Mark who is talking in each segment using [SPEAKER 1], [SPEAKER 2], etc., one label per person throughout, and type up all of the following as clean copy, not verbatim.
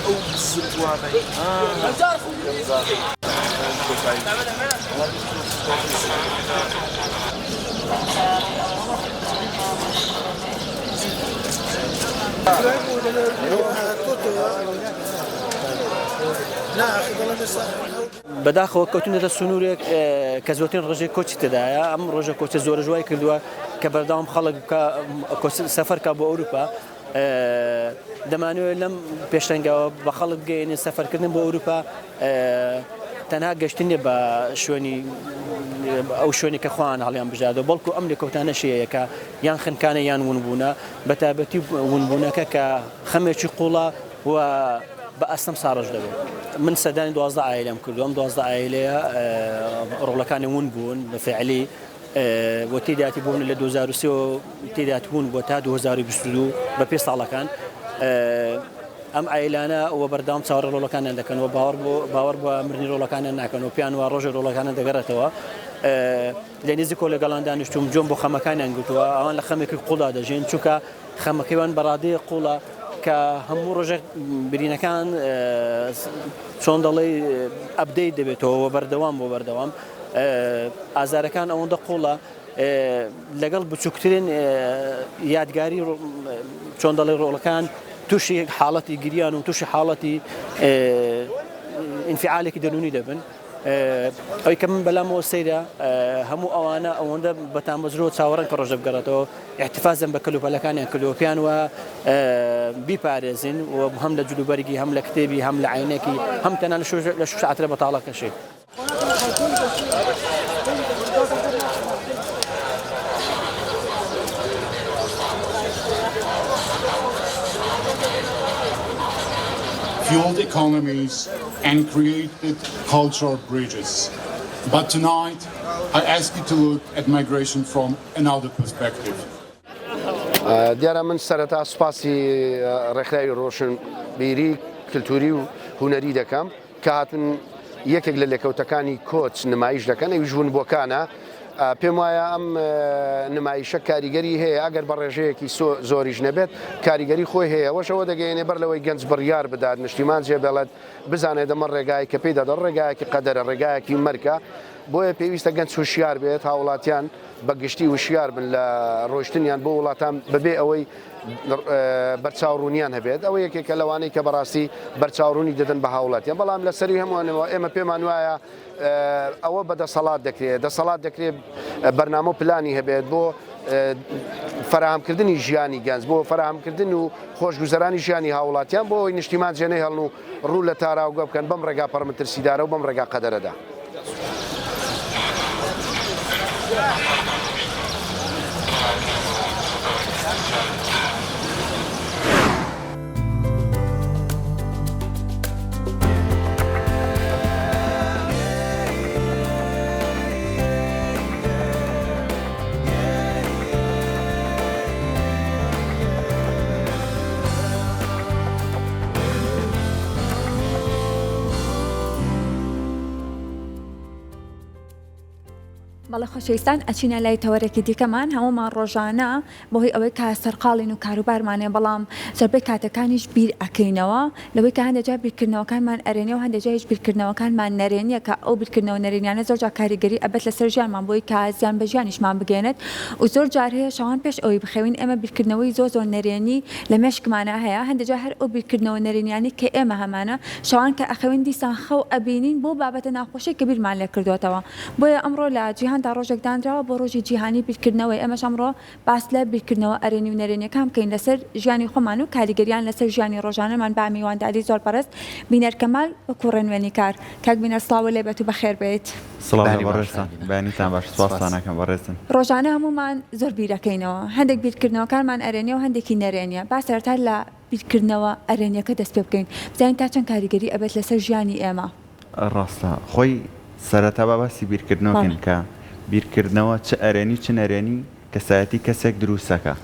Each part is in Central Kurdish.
[SPEAKER 1] او بالزبواني
[SPEAKER 2] بەداخەوە کەوتونەتە سنوورێک کە زۆرترین ڕۆژێک کۆچی تدایە ئەم ڕۆژە کۆچە زۆرە جوای کردووە کە بەردەوام خەڵک سەفەرکە بۆ ئەوروپا دەمانوێت لەم پێشتەنگەوە بە خەڵک بگەێنێ سەفەرکردن بۆ ئەوروپا تەنها گەشتنێ بە شوێنی ئەو شوێنی کە خۆیان هەڵیان بژادەوە بەڵکو ئەم لێکەوتانەشەیە کە یان خنکانە یان ونبوونە بە تایبەتی ونبوونەکە کە خەمێکی قوڵە و بە ئەستەم ساڕژ دەبێت من سەدانی 12 ئایلەم کردو ئەم 12 ئایلەیە ڕۆڵەکانی ون بوون بە فعلی بۆ تێداتی بوون لە 2023 تێدات بوون بۆ تا 2022 بە پێ ساڵەکان ئەم ئایلانە و بەردەوام چاوەڕێ ڕۆڵەکانیان دەکەنەوە باوەڕ بە مردنی ڕۆڵەکانیان ناکەنەوە پیان وا ڕۆژێ ڕۆڵەکانیان دەگەڕێتەوە لە نزیک کۆلەگەڵان دانیشتوم جۆم بۆ خەمەکانیان گوتووە ئەوان لە خەمێکی قوڵا دەژین چونکە خەمەکەیوان بەڕادەیە قوڵە کە هەموو ڕۆژێک برینەکان چۆن دەڵێ ئەپدەیت دەبێتەوە بەردەوام بۆ بەردەوام ئازارەکان ئەوەندە قوڵە لەگەڵ بچووکترین یادگاری چۆن دەڵێ ڕۆڵەکان تووشی حاڵەتی گریان و تووشی حاڵەتی ئینفعالێکی دەرونی دەبن ئەوەی کە من بەلامەوە سەیرە هەموو ئەوانە ئەوەندە بەتامەزرۆ چاوەڕەن کە ڕۆژە بگەڕێتەوە احتفازم بە کەلوپەلەکانیان کردووە پێیان وە بیپارێزین و هەم لە جلوبەرگی هەم لە کتێبی هەم لە عینێکی هەم تەنان لە شوش عترە بەتاڵەکەشێ
[SPEAKER 3] fueled economies and created cultural bridges. But tonight, I ask you to look at migration from another perspective.
[SPEAKER 4] دیارە من سەرەتا سوپاسی ڕێکخراوی ڕۆشنبیری کلتوری و هونەری دەکەم کە هاتون یەکێک لە لێکەوتەکانی کۆچ نمایش دەکەن ئەویش ژوونبووەکانە پێم وایە ئەم نمایشە کاریگەری هەیە ئەگەر بە ڕێژەیەکی زۆریش نەبێت کاریگەری خۆی هەیە وەشەوە دەگەێنێ بەر لەوەی گەنج بڕیار بدات نیشتیمان جێبێڵێت بزانێت دەمە ڕێگای کە پێی دەدەڕ ڕێگایەکی قەدەرە ڕێگایەکی مەرکە بۆیە پێویستە گەنج هوشیار بێت هاوڵاتیان بەگشتی وشیار بن لە ڕۆیشتنیان بۆ وڵاتان بەبێ ئەوەی بەرچاوڕوونیان هەبێت ئەوە یەکێکە لەوانەی کە بەڕاستی بەرچاوڕوونی دەدەن بە هاوڵاتیان بەڵام لە سەری هەمووانەوە ئێمە پێمان وایە ئەوە بەدەسەڵات دەکرێت دەسەڵات دەکرێت بەرنامە و پلانی هەبێت بۆ فراهەمکردنی ژیانی گەنج بۆ فراهەمکردن و خۆشگوزەرانی ژیانی هاوڵاتیان بۆ ئەوی نیشتیمان جێنەی هەڵن و ڕوو لە تاراوگە بکەن بەم ڕێگا پەرمەترسیدارە و بەم ڕێگا قەدەرەدا.
[SPEAKER 5] بەڵێ خۆشەویستان ئەچینە لای تەوەرێکی دیکەمان هەمومان ڕۆژانە بۆهی ئەوەی کا سەرقاڵین و کاروبارمانێ بەڵام زۆربەی کاتەکانیش بیر ئەکەینەوە لەوەی کە هەندێکجار بیرکردنەوەکانمان ئەرێنێ و هەندێکجاریش بیرکردنەوەکانمان نەرێنیە کە ئەو بیرکردنەوە نەرێنیانە زۆرجار کاریگەری ئەبێت لەسەر ژیانمان بۆی کە زیان بە ژیانیشمان بگەێنێت و زۆر جار هەیە شەوان پێش ئەوەی بخەوین ئێمە بیرکردنەوەی زۆر نەرێنی لە مێشکمانە هەیە هەندێکجار هەر ئەو بیرکردنەوە نەرێنیانی کە ئێمە هەمانە شەوان کە ئەخەوین دیسان خەو ئەبینین بۆ بابەتە ناخۆشی کە بیرمان لێ کردوێتەوە بۆیە ئەمڕۆ لە جیهاندا ڕۆژێک دانراوە بۆ ڕۆژی جیهانی بیرکردنەوەی ئەمەش ئەمڕۆ باس لە بیرکردنەوە ئەرێنی و نەرێنیەکان بکەین لەسەر ژیانی خۆمان و کاریگەریان لەسەر ژیانی ڕۆژانەمان با میوانداری زۆر بەڕست بینەر کەمال وەکو ڕێنوێنی کار کاک بینەر سڵاو لێبێت و بەخێر بێت. ڕۆژانە هەمومان زۆر بیرەکەینەوە هەندێک بیرکردنەوەکانمان ئەرێنیە و هەندێکی نەرێنیە با سەرەتا لە بیرکردنەوە ئەرێنیەکە دەست پێ بکەین بزانین تا چەند کاریگەری ئەبێت لەسەر ژیانی ئێمە.
[SPEAKER 6] ڕاستە خۆی سەرەتا باسی بیرکردنەوەکەن کە بیرکردنەوە چ ئەرێنی چ نەرێنی کەسایەتی کەسێک دروستەکە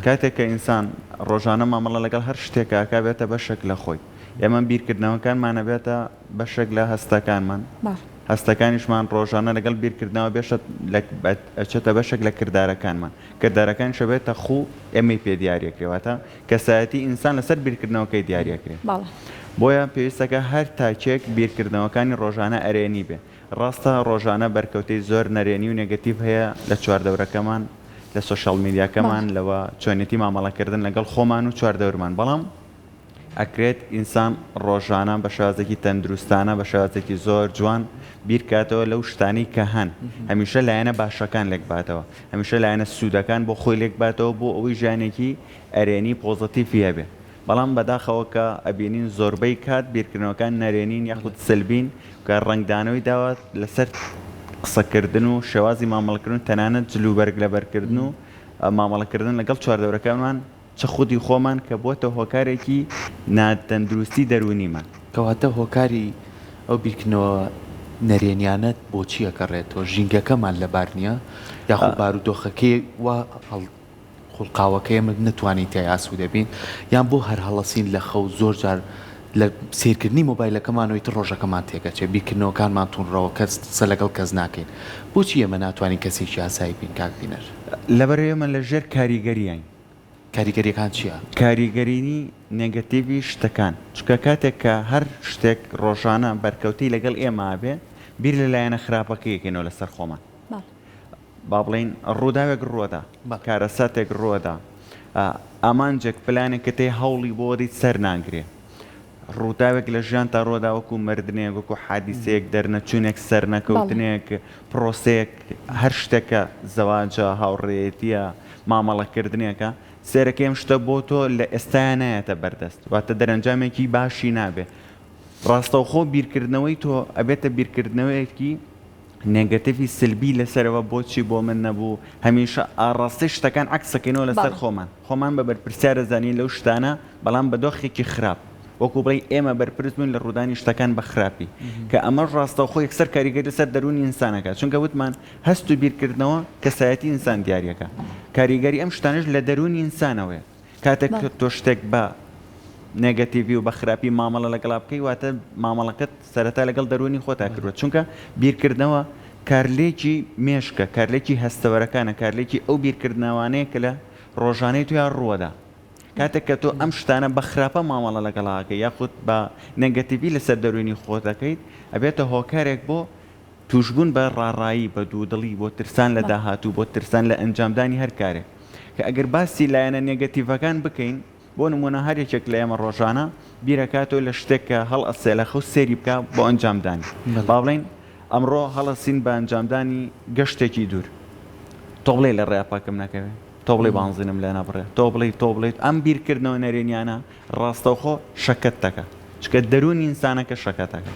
[SPEAKER 6] کاتێک کە ئینسان ڕۆژانە مامەڵە لەگەڵ هەر شتێکاکە بێتە بەشێک لە خۆی ئێمە بیرکردنەوەکانمانە بێتە بەشێک لە هەستەکانمان هەستەکانیشمان ڕۆژانە لەگەڵ بیرکردنەوە ئەچێتە بەشێک لە کردارەکان شەبێتە خوو ئەمەی پێ دیارەکرێواتە کەسایەتی ئینسان لەسەر بیرکردنەوەکەی دیارەکرێت بۆیە پێویستەکە هەر تاکێک بیرکردنەوەکانی ڕۆژانە ئەرێنی بێ ڕاستە ڕۆژانە بەرکەوتەی زۆر نەرێنی و نێگەتیڤ هەیە لە چواردەورەکەمان لە سوشال میدیاکەمان لەوە چۆنێتی مامەڵەکردن لەگەڵ خۆمان و چواردەورمان بەڵام ئەکرێت ئینسان ڕۆژانە بە شێوازێکی تەندروستانە بە شێوازێکی زۆر جوان بیرکاتەوە لەو شتانەی کە هەن هەمیشە لایەنە باشەکان لێک باتەوە هەمیشە لایەنە سوودەکان بۆ خۆی لێک باتەوە بۆ ئەوەی ژیانێکی ئەرێنی پۆزتیڤ هەبێ بەڵام بەداخەوە کە ئەبینین زۆربەی کات بیرکردنەوەکان نەرێنین یاخود سلبین کە ڕنگدانەوەی داوات لەسەر قسەکردن و شێوازی مامەڵەکردن تەنانەت جلوبەرگ لەبەرکردن و مامەڵەکردن لەگەڵ چواردەورەکانمان چه خودی خۆمان کە بۆتە هۆکارێکی ناتەندروستی دەرونیمان
[SPEAKER 1] کەواتە هۆکاری ئەو بیرکردنەوە نەرێنیانەت بۆچی ئەکەڕێتەوە ژینگەکەمان لەبار نییە یاخود بارودۆخەکەی وا خوڵقاوەکەی ئێمە نتوانین تیا ئاسوودە دەبین یان بۆ هەر هەڵەسین لە خەو زۆر جار لە سیرکردنی مۆبایلەکەمانەوەی تر ڕۆژەکەمان تێکەچێ بیرکردنەوەکانمان تونڕەوە کەس لەگەڵ کەس ناکەین بۆچی ئێمە ناتوانین کەسێکی ئاسایی بین کاکبینەر
[SPEAKER 6] لەبەر ئێمە لەژێر کاریگەریان
[SPEAKER 1] کاریگەریەکان چییە؟
[SPEAKER 6] کاریگەرینی نێگەتیڤی شتەکان چکە کاتێک کە هەر شتێک ڕۆژانە بەرکەوتی لەگەڵ ئێمە بێ بیر لەلایەنە خراپەکەیەکەینەوە لەسەر خۆمان با بڵین ڕووداوێک ڕۆدا کارەساتێک ڕۆدا ئامانجێک پلانێک کە تێ هەوڵی بۆ دیت سەر ناگرێ ڕووداوێک لە ژیان تا ڕۆدا وەکو مردنێک وەکو حادیسەیەک دەرنەچوونێک سەر نەکەوتنێک پرۆسەیەک هەر شتێکە زەواجە هاوڕێیەتیە مامەڵەکردنێکە سێرەکەیم شتە بۆ تۆ لە ئێستایە نایەتە بەردەست واتە دەرەنجامێکی باشی نابێ ڕاستەوخۆ بیرکردنەوەی تۆ ئەبێتە بیرکردنەوەیەکی نێگەتیڤی سلبی لەسەرەوە بۆچی بۆ من نەبوو هەمیشە ئاڕاستی شتەکان عکسەکەینەوە لەسەر خۆمان بە بەرپرسیارە زانین لەو شتانە بەڵام بە دۆخێکی خراپ وەکو بڵێ ئێمە بەرپرسبوون لە ڕوودانی شتەکان بە خراپی کە ئەمە ڕاستەوخۆ یەکسەر کاریگەری لەسەر دەرونی ئینسانەکە چونکە وتمان هەست و بیرکردنەوە کەسایەتی ئینسان دیاریەکە کاریگەری ئەم شتانش لە دەرونی ئینسانەوەیە کاتێک تۆ شتێک بە نێگەتیڤی و بە خراپی مامەڵە لەگەڵا بکەی واتە مامەڵەکەت سەرەتا لەگەڵ دەرونی خۆتا کردووە چونکە بیرکردنەوە کارلێکی مێشکە کارلێکی هەستەوەرەکانە کارلێکی ئەو بیرکردنەوانەیە کە لە ڕۆژانەی تویان ڕووەدا کاتێک کە تۆ ئەم شتانە بە خراپە مامەڵە لەگەڵاکە یاخود بە نێگەتیڤی لەسەر دەرونی خۆتەکەیت ئەبێتە هۆکارێک بۆ توشبوون بە ڕاڕایی بە دوودڵی بۆ ترسان لە داهاتوو بۆ ترسان لە ئەنجامدانی هەر کارێک کە ئەگەر باسی لایەنە نێگەتیڤەکان بکەین بۆ نمونە هەر یەکێک لە ئێمە ڕۆژانە بیرەکاتەوە لە شتێک کە هەڵ ئەسێ لە خەو سێری بکە بۆ ئەنجامدانی با بڵێن ئەمڕۆ هەڵەسین بە ئەنجامدانی گەشتێکی دوور تۆ بڵێ لە ڕێپاکەم نەکەوێت تۆ بڵێ بانزینم لێ نەبڕێ تۆ بڵێت ئەم بیرکردنەوە نەرێنیانە ڕاستەوخۆ شەکەت دەکە چکە دەرونی ئینسانەکە شەکەتەکە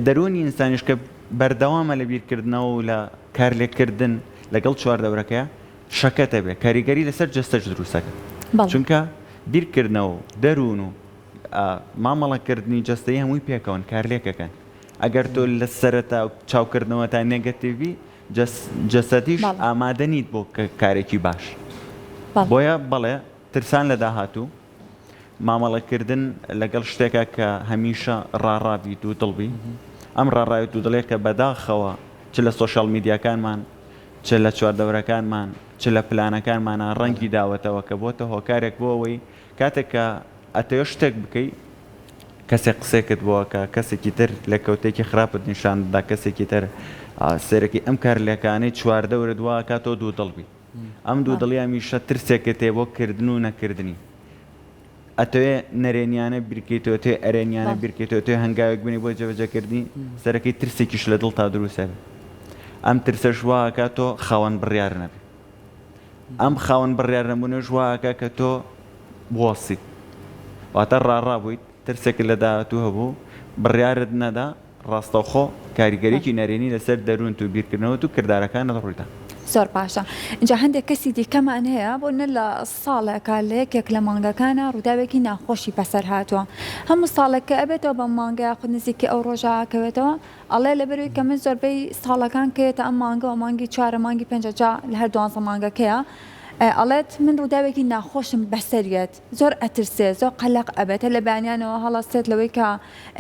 [SPEAKER 6] دەرونی ئینسانیش کە بەردەوامە لە بیرکردنەوە و لە کارلێکردن لەگەڵ چواردەورەکەیە شەکەتە بێ کاریگەری لەسەر جەستەش دروستەکە چونکە بیرکردنەوە دەروون و مامەڵەکردنی جەستەی هەمووی پێکەون کارلێکەکەن ئەگەر تۆ لە سەرەتا چاوکردنەوە تا نێگەتیڤی جەسەدیش ئامادە نیت بۆ کارێکی باش بۆیە بەڵێ ترسان لە داهاتوو مامەڵەکردن لەگەڵ شتێکە کە هەمیشە ڕاڕابیت و دڵبی ئەم ڕاڕاویت و دڵێک کە بەداخەوە چ لە سۆشال میدیاکانمان چ لە چواردەورەکانمان چ لە پلانەکانمانە ڕەنگی داوەتەوە کە بۆتە هۆکارێک بۆ ئەوەی کاتێک کە ئەتەوە شتێک بکەی کەسێک قسێکت بووە کە کەسێکی تر لە کەوتێکی خراپت نیشاندا کەسێکی تر سێرەکی ئەم کارلەکانەی چواردەورە دووە کاتۆ دوو دڵبی ئەم دوو دڵی هەمیشە ترسێکت تێ بۆ کردن و نەکردنی ئەتەوێ نەرێنیانە بیرکەیتەوە توێ ئەرێنیانە بیرکەیتەوە توێ هەنگاوێک بنی بۆ جێبەجێکردنی سەرەکەی ترسێکیش لە دڵ تا دروستە بێت ئەم ترسە ژواکە تۆ خاوەن بڕیار نەبێت ئەم خاوەن بڕیار نەبوونە ژواکە کە تۆ بوەسیت واتە ڕاڕابوویت ترسێک لە داهاتوو هەبوو بڕیارت نەدا ڕاستەوخۆ کاریگەریکی نەرێنی لەسەر دەروون و بیرکردنەوە و کردارەکانت ڕوویدا
[SPEAKER 5] زۆر باشە اینجا هەندێک کەسی دیکەمان هەیە بۆ نە لە ساڵێکە لە یەکێک لە مانگەکانە ڕووداوێکی ناخۆشی بەسەر هاتووە هەموو ساڵێککە ئەبێتەوە بە مانگە خود نزیکی ئەو ڕۆژاکەوێتەوە ئەڵێ لەبەروی کە من زۆربەی ساڵەکان کێتە ئەم مانگە و مانگی 4 مانگی 5 لە هەر 12 مانگەکەیە ئەڵێت من ڕووداوێکی ناخۆشم بەسەریەت زۆر ئەترسێ زۆر قەلق ئەبێت لە بەیانیانەوە هەڵاستێت لەوەی کە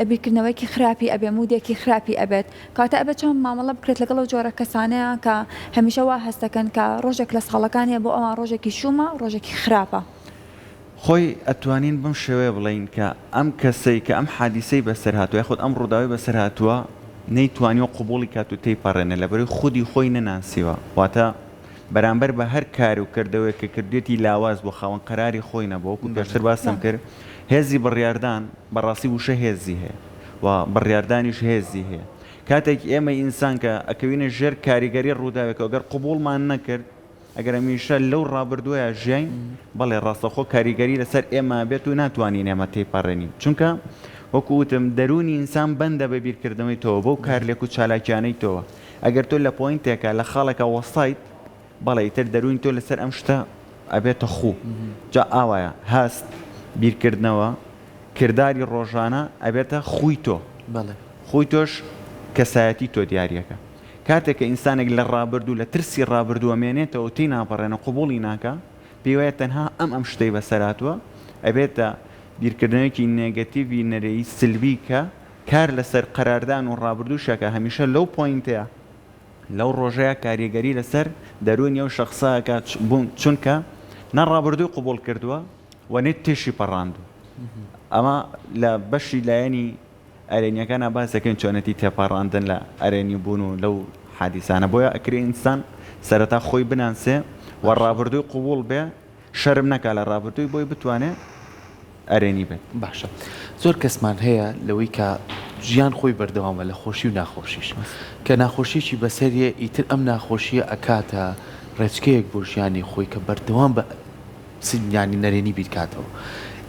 [SPEAKER 5] بیرکردنەوەیکی خراپی ئەبێ مودێکی خراپی ئەبێت کاتە ئەبێت چۆن مامەڵە بکرێت لەگەڵ ئەو جۆرە کەسانەیە کە هەمیشە وا هەستەکەن کە ڕۆژێک لە ساڵەکانیە بۆ ئەوان ڕۆژێکی شومە ڕۆژێکی خراپە.
[SPEAKER 6] خۆی ئەتوانین بەم شێوەیە بڵین کە ئەم کەسەی کە ئەم حادیسەی بەسەر هاتووە یاخود ئەم ڕووداوی بەسەر هاتووە نەیتوانیوە قبوڵی کات و تێیپەڕێنە لەبەرەوەی خودی خۆی نەناسیوە واتە بەرامبەر بە هەر کار و کردەوەی کە کردێتی لاواز بۆ خاوەن قەراری خۆی نەبوو وەکو پێشتر باسم کرد هێزی بڕیاردان بەڕاستی وشە هێزی هەیە و بڕیاردانیش هێزی هەیە کاتێک ئێمە ئینسان کە ئەکەوینە ژێر کاریگەری ڕووداوێکەوە ئەگەر قبوڵمان نەکرد ئەگەر هەمیشە لەو ڕابردووە ژیین بەڵێ ڕاستەخۆ کاریگەری لەسەر ئێمە بێت و ناتوانین ئێمە تێپەڕێنین چونکە وەکو وتم دەرونی ئینسان بەندە بە بیرکردنەوەی تۆ بەو کارلێک و چالاکیانەی تۆوە ئەگەر تۆ لە پۆینتێکە لە خاڵێکە وەسایت بەڵێ تر دەرونی تۆ لەسەر ئەم شتە ئەبێتە خوو جا ئاوایە هەست بیرکردنەوە کردداری ڕۆژانە ئەبێتە خوی تۆ خۆی تۆش کەسایەتی تۆ دیارەکە کاتێک کە ئینسانێک لە ڕابردوو لە ترسی ڕابردووە مێنێتەوە تی ناپەڕێنە قوبوڵی ناکە پێوایە تەنها ئەم شتەی بەسەراتوە ئەبێتە بیرکردنەوەیکی نێگەتیڤی نەرەی سلبی کە کار لەسەر قەراردان و ڕابردووشەکە هەمیشە لەو پۆینتەیە لەو ڕۆژەیە کاریگەری لەسەر دەرونی ئەو شەخساکە بوون چونکە نەڕابردووی قوبوڵ کردووە و نێت تێشی پەڕاندوو ئەمە لە بەشی لایەنی ئەرێنیەکانە باسەکەن چۆنەتی تێپەڕاندن لە ئەرێنی بوون و لەو حادیسانە بۆیە ئەکرێ ئینسان سەرەتا خۆی بناسێ و ڕابردووی قوبوڵ بێ شەرم نەکا لە ڕابردووی بۆی بتوانێت ئەرێنی بێت
[SPEAKER 1] باشە زۆر کەسمان هەیە لەوەی کە ژیان خۆی بەردەوامە لە خۆشی و ناخۆشیش کە ناخۆشیی بەسەریە ئیتر ئەم ناخۆشیە ئەکاتە ڕێچکەیەک بۆ ژیانی خۆی کە بەردەوام بە سنیانی نەرێنی بیرکاتەوە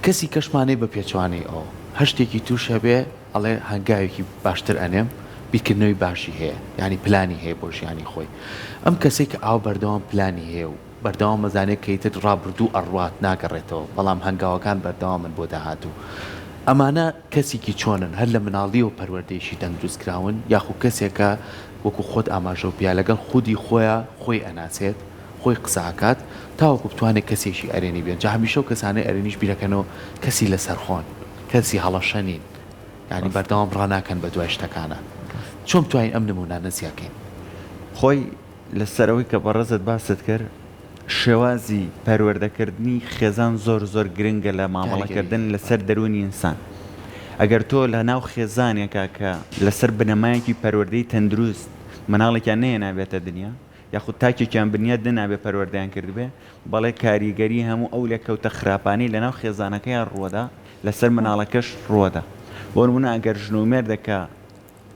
[SPEAKER 1] کەسی کەشمانەی بە پێچوانەی ئەو هەشتێکی تووشە بێ ئەڵێ هەنگاوێکی باشتر ئەنێم بیرکردنەوەی باشی هەیە ینی پلانی هەیە بۆ ژیانی خۆی ئەم کەسێک کە ئاو بەردەوام پلانی هەیە و بەردەوام مەزانێت کەیتر ڕابردوو ئەڕوات ناگەڕێتەوە بەڵام هەنگاوەکان بەردەوامن بۆ داهاتوو ئەمانە کەسێکی چۆنن هەر لە مناڵی و پەروەردەیشی دەنگدروستکراون یاخو کەسێکە وەکو خۆت ئاماژە پیا لەگەڵ خودی خۆیان خۆی ئەناسێت خۆی قساکات تاوەکو بتوانێت کەسێکی ئەرێنی بێن جا هەمیشە و کەسانەی ئەرێنیش بیرەکەنەوە کەسی لەسەرخۆن کەسی هەڵەشەنین ینی بەردەوام ڕناکەن بە دوای شتەکانە چۆن توانین ئەم نمونانە زیاکەین
[SPEAKER 6] خۆی لەسەرەوەی کە بەڕێزت باست کرد شێوازی پەروەردەکردنی خێزان زۆر زۆر گرنگە لە مامەڵەکردن لەسەر دەرونی ئینسان ئەگەر تۆ لە ناو خێزانێکە کە لەسەر بنەمایەکی پەروەردەی تەندروست مناڵێکیان نەیەنابێتە دنیا یاخود تاکێکیان بنیات نەنابێت پەروەردەیان کردبێ بەڵێ کاریگەری هەموو ئەو لێکەوتە خراپانەی لە ناو خێزانەکەیان ڕووەدا لەسەر مناڵەکەش ڕووەدا بۆ نمونە ئەگەر ژنومێردەکە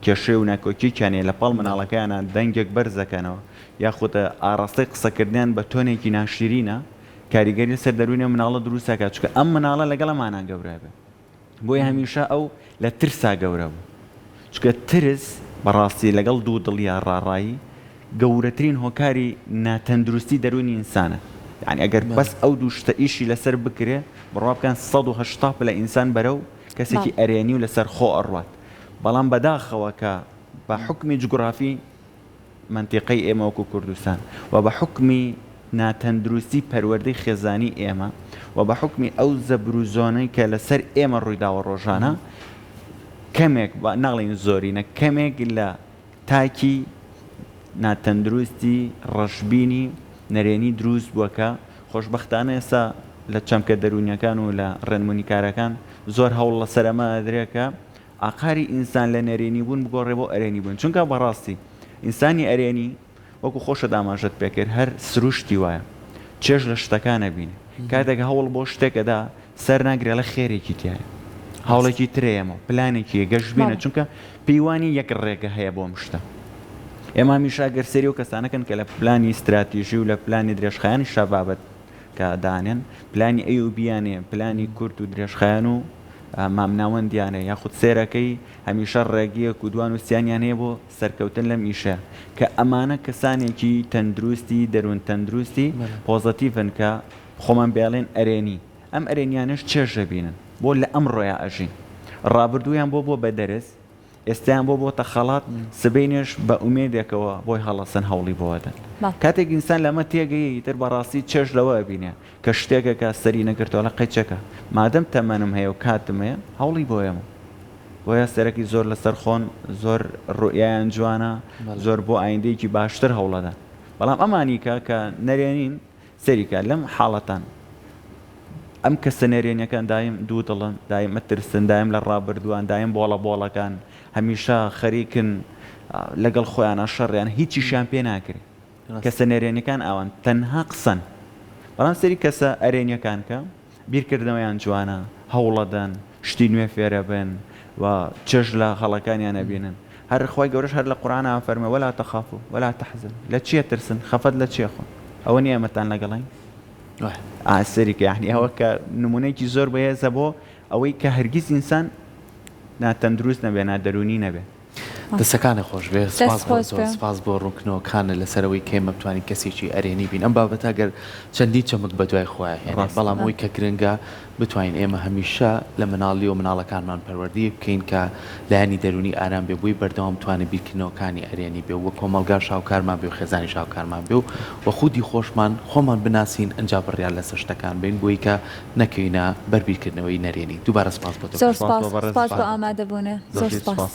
[SPEAKER 6] کێشەی و ناکۆکییانێ لە پاڵ مناڵەکەیانە دەنگێک بەرزەکەنەوە یاخود ئاڕاستەی قسەکردیان بە تۆنێکی ناشرینە کاریگەری لەسەر دەرونی مناڵە دروستەکە چکە ئەم مناڵە لەگەڵەمانە گەورە بێ بۆی هەمیشە ئەو لە ترسا گەورە بوو چکە ترس بەڕاستی لەگەڵ دوو دڵیا ڕاڕایی گەورەترین هۆکاری ناتەندروستی دەرونی ئینسانە یعنی ئەگەر بەس ئەو دوو شتە ئیشی لەسەر بکرێ بڕوا بکەن 180 لە ئینسان بەرەو کەسێکی ئەرێنی و لەسەر خۆ ئەڕوات بەڵام بەداخەوە کە بە حکمی جوگرافی منتیقەی ئێمە وەکو کوردستان و بە حکمی ناتەندروستی پەروەردەی خێزانی ئێمە و بە حکمی ئەو زەبروزۆنەی کە لەسەر ئێمە ڕوویداوە ڕۆژانە کەمێک ناڵین زۆرینە کەمێک لە تاکی ناتەندروستی ڕەشبینی نەرێنی دروست بووەکە خۆشبەختانە ئێستا لە چەمکە دەرونیەکان و لە ڕێنمونیکارەکان زۆر هەوڵ لە سەرەما ئەدرێکە ئاقاری ئینسان لە نەرێنی بوون بگۆڕێ بۆ ئەرێنی بوون چونکە بەڕاستی ئینسانی ئەرێنی وەکو خۆشە داماژت پێکرد هەر سروشتی وایە چێژ لە شتەکانە بینێ کاتێک هەوڵ بۆ شتێکەدا سەر ناگرێ لە خێرێکی تایە هەوڵێکی ترێمە پلانێکی گەشت بینە چونکە پەیوانی یەک ڕێگە هەیە بۆ شتە ئێمە هەمیشە گەرسەری و کەسانەکەن کە لە پلانی استراتیژی و لە پلانی درێژخایانی شەبابەت کە دانێن پلانی ئەیوبیانێ پلانی کورد و درێژخایان و مامناوەندیانە یاخود سێرەکەی هەمیشە ڕێگیە کودوان و سییانیان هەیە بۆ سەرکەوتن لەم ئیشە کە ئەمانە کەسانێکی تەندروستی دەروون تەندروستی پۆزەتیڤن کە خۆمان بێڵێن ئەرێنی ئەم ئەرێنیانش چێژە بینن بۆ لە ئەم ڕۆیە ئەژین ڕابردوویان بۆ بە دەرز ئێستیان بۆتە خەڵات سبینێش بە ئومێدێکەوە بۆی هەڵەسن هەوڵی بۆدەن کاتێک ئینسان لەمە تێگەی تر بەڕاستی چێش لەوە بینێ کە شتێکەکە سەری نەگرتووە لە قەیچەکە مادەم تەمەنم هەیە و کاتم هەیە هەوڵی بۆیەمە بۆیە سەرەکی زۆر لەسەر خۆن زۆر ڕوئیان جوانە زۆر بۆ ئایندەیەکی باشتر هەوڵەدان بەڵام ئەمانیکە کە نەرێنین سەریکە لەم حاڵەتان ئەم کەسە نێرێنیەکان دایم دوو دڵن دایم مەترسن دایم لە ڕابردووان دایم بۆڵەکان هەمیشە خەریکن لەگەڵ خۆیانە شەڕیان هیچیشیان پێ ناکرێت کەسە نێرێنەکان ئەوان تەنها قسەن بەڵام سەری کەسە ئەرێنیەکان کە بیرکردنەوەیان جوانە هەوڵەدەن شتی نوێ فێرە بن و چێژ لە خەڵەکانیان نەبینن هەر خۆی گەورەش هەر لە قورئانە فەرمێ وەلا تەخافوا وەلا تەحزنوا لە چیە ترسن خەفەت لە چیە خۆن ئەوە نیە ئێمەتان لەگەڵین سەریکە یعنی ئەوە کە نمونەیەکی زۆر بەهێزە بۆ ئەوەی کە هەرگیز ئینسان ناتەندروست نەبێ نادەرونی نەبێ
[SPEAKER 1] دەستەکانە خۆش بێ سپاس بۆ ڕوونکردنەوەکانە لەسەرەوەی کێ بتوانین کەسێکی ئەرێنی بین ئەم بابەتە گەر چەندی چەمک بە دوای خۆیان بەڵام ئەوەی کە گرنگە بتوانین ئێمە هەمیشە لە مناڵی و مناڵەکانمان پەروەردی بکەین کە لایانی دەرونی ئارام بێ بووی بەردەوام بتوانێت بیرکردنەوەکانی ئەرێنی بێ وە کۆمەلگا شاوکارمان بێ و خێزانی شاوکارمان بێ و خودی خۆشمان خۆمان بناسین ئەنجا بڕیان لەسەر شتەکان بین بۆی کە نەکەوینە بەربیرکردنەوەی نەرێنی دووبارە سپاس بۆ
[SPEAKER 5] زۆر سپاس بۆ ئامادەبوونە زۆر سپاس